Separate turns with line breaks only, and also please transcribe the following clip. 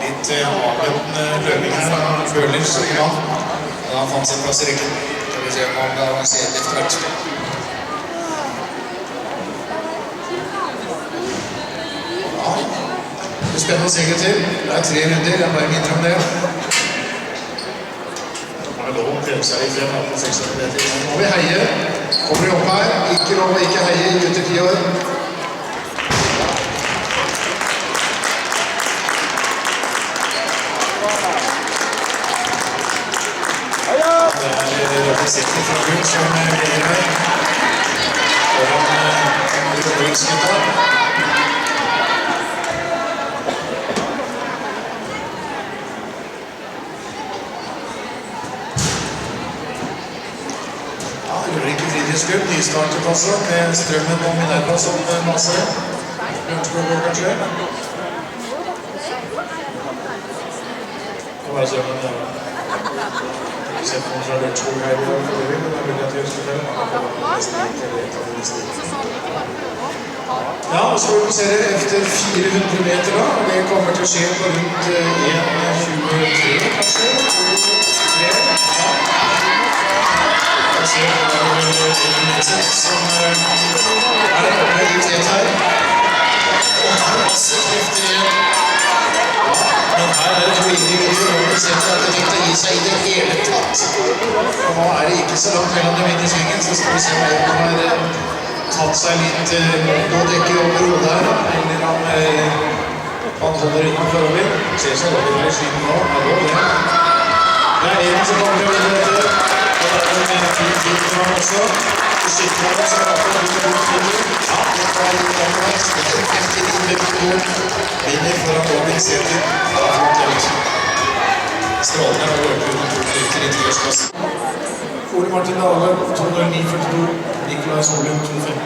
Litt avgjørende løping her, da han føler så ja. Da han fant sin plass i ryggen. Skal vi se om det avanserer litt klart. Ja, det er spennende å se gutter. Det er 3 runder, jeg bare minner om det. Det er lov å prøve seg litt frem på 600 meter. Nå må vi heie. Kommer vi opp her, ikke lov å ikke heie gutter 10 år. Sitter fra Gud som blir her foran Utenriksgutta. Ja, Ulrikke Friedrichsgrupp, nystartet også, med Strømmen og Minerva som masse. Bjørnsborg kanskje? Hva er Strømmen der? Jeg ser på fra Bjørnsborg her i dag, men det er mulig at vi ønsker det. Ja, og så får vi se det efter 400 meter da, og det kommer til å skje på rundt 1.23 kanskje, 2-3, ja. Jeg ser som er oppe i tet her. Og masse krefter igjen. Men her er det 2 individer og bestemmer at det fikk å gi seg i det hele tatt. Og nå er det ikke så langt mellom dem inn i svingen, så skal vi se om han har tatt seg litt nå dekker over hodet her, eller han holder innenfor over. Ser seg over i svingen nå, er det det. Det er en som kommer til å vinne dette, og det er en fin mann også. I skyttmannen som har fått ut og finner. Ja, det var litt annet. Efter innbygd vinner foran Robin Sæther. Ja, flott ut. Strålende har løpet under 2 minutter i 10-årsklassen. Ole Martin Dahle, 2:09,42. Nikolai Solum, 2:15.